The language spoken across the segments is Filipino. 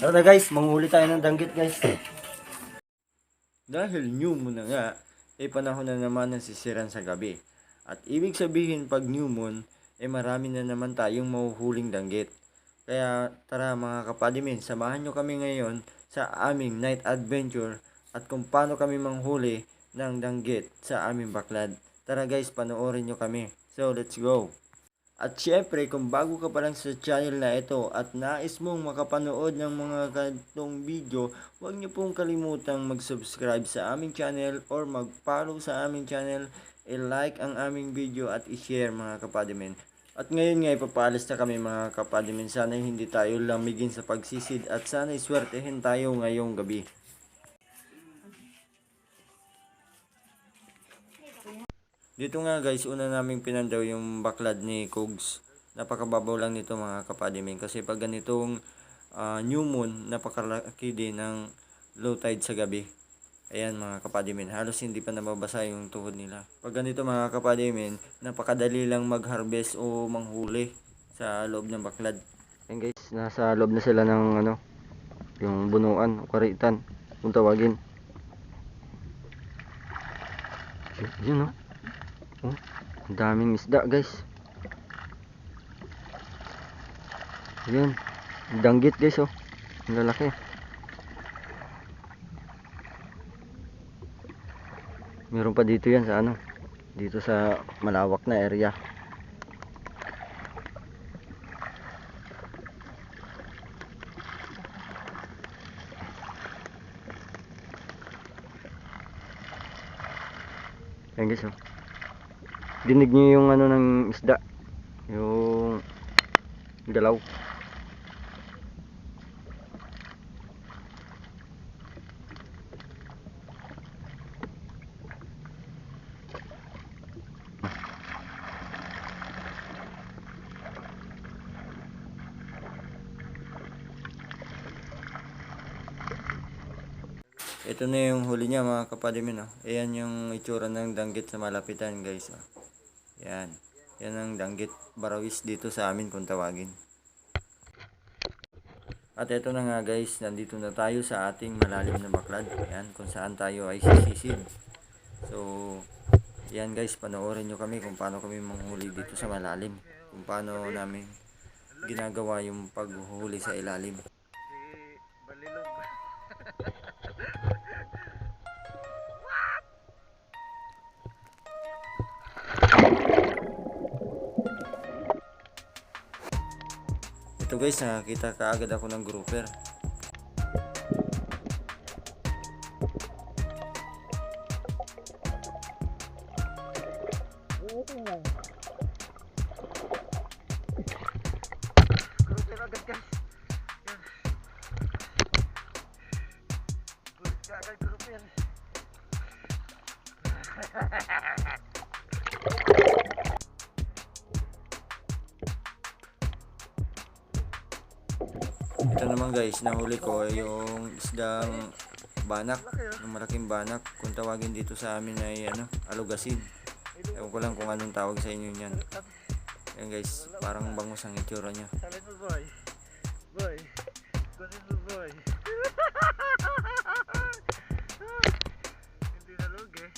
Tara na guys, manghuli tayo ng danggit guys. Dahil new moon na nga, panahon na naman ng sisiran sa gabi. At ibig sabihin pag new moon, marami na naman tayong mahuhuling danggit. Kaya tara mga kapadimin, samahan nyo kami ngayon sa aming night adventure at kung paano kami manghuli ng danggit sa aming baklad. Tara guys, panoorin nyo kami. So let's go! At syempre, kung bago ka pa lang sa channel na ito at nais mong makapanood ng mga ganitong video, huwag niyo pong kalimutang mag-subscribe sa aming channel or mag-follow sa aming channel, i-like ang aming video at i-share mga kapadimen. At ngayon nga ipapaalis na kami mga kapadimen, sana hindi tayo lamigin sa pagsisid at sana iswertehin tayo ngayong gabi. Dito nga guys, una naming pinandaw yung baklad ni Kugs. Napakababaw lang nito mga kapadimin. Kasi pag ganitong new moon, napakalaki din ng low tide sa gabi. Ayan mga kapadimin, halos hindi pa nababasa yung tuhod nila. Pag ganito mga kapadimin, napakadali lang mag-harvest o manghuli sa loob ng baklad. Ayan guys, nasa loob na sila ng yung bunuan o karitan kung tawagin. Yun no. Oh, ang daming isda guys. Yun, danggit guys oh. Ang lalaki. Meron pa dito yan sa dito sa malawak na area. Ayan guys oh. Dinig niyo yung ng isda, yung galaw. Ito na yung huli niya mga kapadimin oh. Ayan yung itsura ng danggit sa malapitan guys oh. Yan. Yan ang danggit barawis dito sa amin kung tawagin. At ito na nga guys, nandito na tayo sa ating malalim na baklad. Yan, kung saan tayo ay sisisid. So, yan guys, panoorin nyo kami kung paano kami manghuli dito sa malalim. Kung paano namin ginagawa yung paghuhuli sa ilalim. Ito guys, nakakita kaagad ako ng grouper. Grouper agad guys. Bulit ka agad grouper. Ito naman guys, nahuli ko yung isdang banak, yung malaking banak. Kung tawagin dito sa amin ay alugasin. Ewan ko lang kung anong tawag sa inyo niyan. Ayan guys, parang bangus ang itsura niya. Boy, boy. Hindi nalog eh.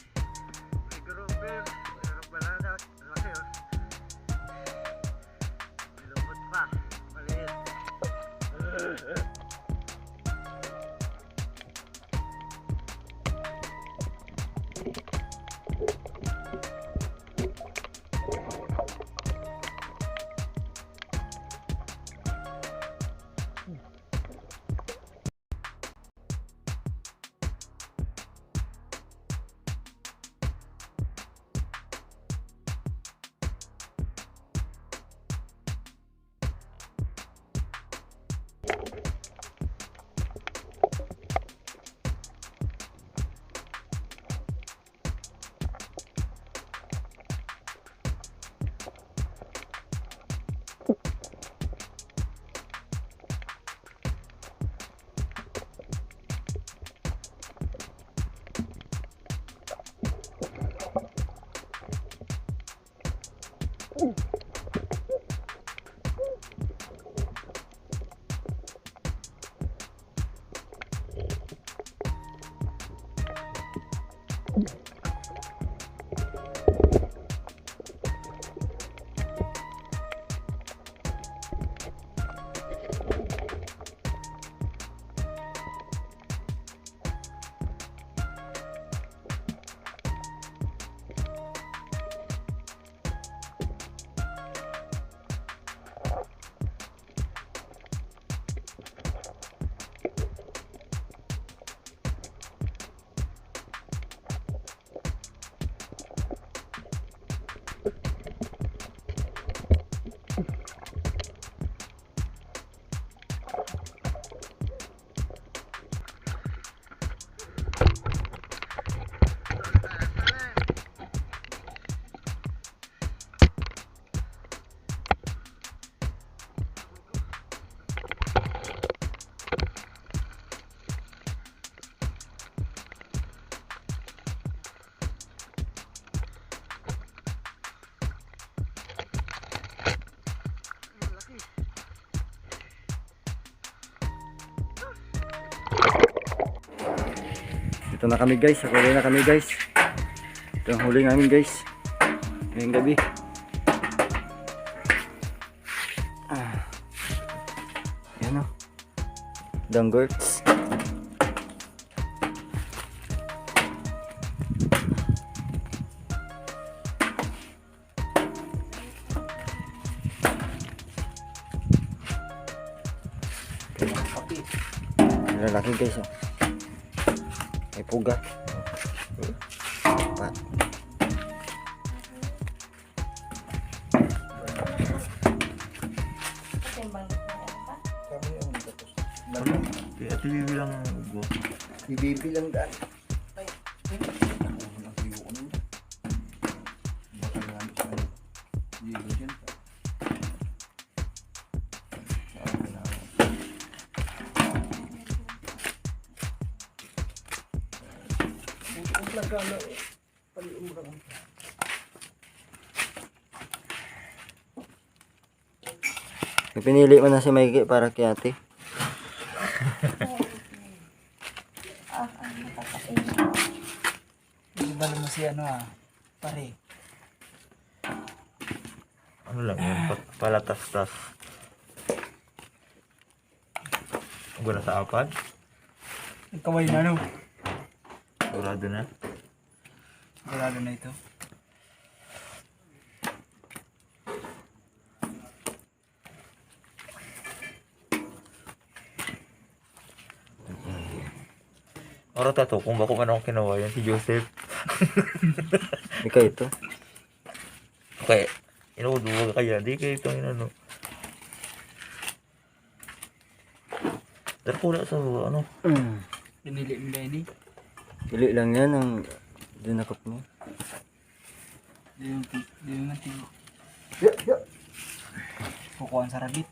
May grouper, mayroong balanak, laki oh. May lumot pa, maliit. Ito na kami guys, huli na kami guys. Ito ang huli namin guys ngayong gabi. Yan o, danggorts. Lalaki guys oh. May puga. Ito bibilang ugo. Ibibilang daan. Pinili mo na si Mikey para kay ate. Ibalo mo si ano pare. Ano lang yun, palatas-tas. Wala sa apad. Nagkaway na no. Sigurado na. Sigurado na ito. Ora tato, kung bako man akong kinawayan si Joseph. Ikaw ito. Okay, inuuduwa kaya, di kayo itong inano. Pero pula sa ano. Pinili mo Benny. Pili lang yan ang dinakot mo. Di yung natin. Kukuhan sa rabit.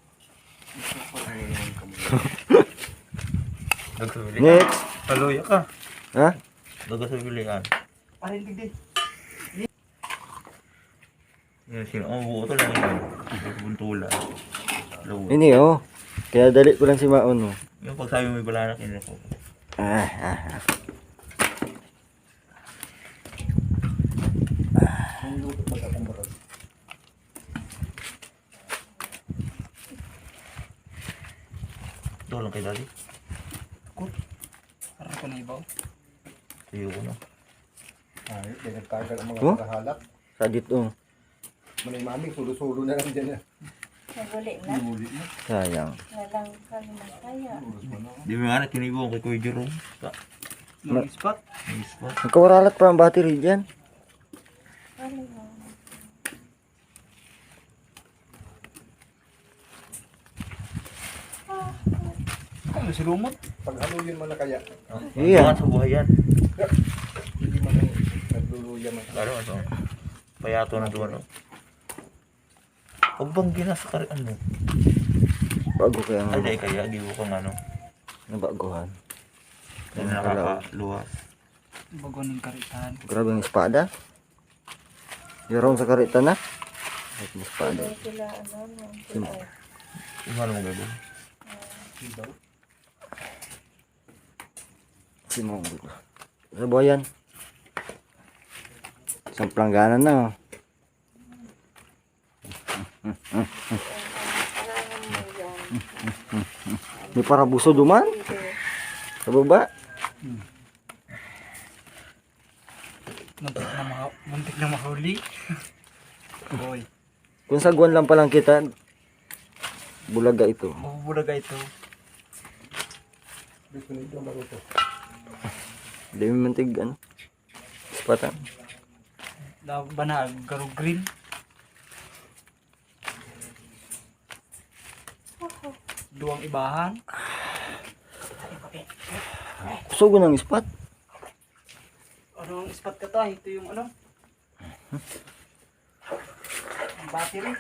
Nagsabili ka. Next. Kaluya ka. Ha? Nagsabili ka. Parinig din. Yan sino, buo to lang yun. Buntula. Lawa. Ini oh. Kaya dali ko lang si Maon oh. Yung pagsabi mo may balanak yun ako. Ito lang kay daddy. Parang ko na ibaw. Tuyo ko na. Ay, nagtagal ang mga Oh? nakahalak. Sa dito. Manay mami, sulo-sulo na lang dyan. Naguli na. Huli na. Sayang. Nalang ka naman kaya. Di mo nga na tinibo kay Kuya Jerome. Yung spot. May spot. Nagkawaralat pa ang battery dyan. Ano yun? Ano si Lumot? Pag haluyin mo na kaya, Iya. Sa buhay yan. hindi man nagluluya man. Lalo ano. Payato na doon. Huwag bang ginasa ano? Bago kaya nga. Ay, kaya gibo kang ano. Nabaguhan. Hindi na nakakaluwas. Bago ng karitan. Grabe ang espada. Yorong sa karita na. Ay, ang espada. Hindi sila ano. Sino? Yung ano mo gabo? Simong. Sa buhayan. Isang planggana na. Oh. Kailangan mo yan. May para buso duman. Sa baba. Muntik na mahuli. Boy, Kung sagwan lang palang kita, bulaga ito. mabubulaga ito. Gusto nito maruto. Hindi mo mantig, ano? Ispatan. Banag, garog green. Duwang ibahan. Kusugo ng ispat. Ano ang spot ka tayo? Ito yung ano? Ang battery.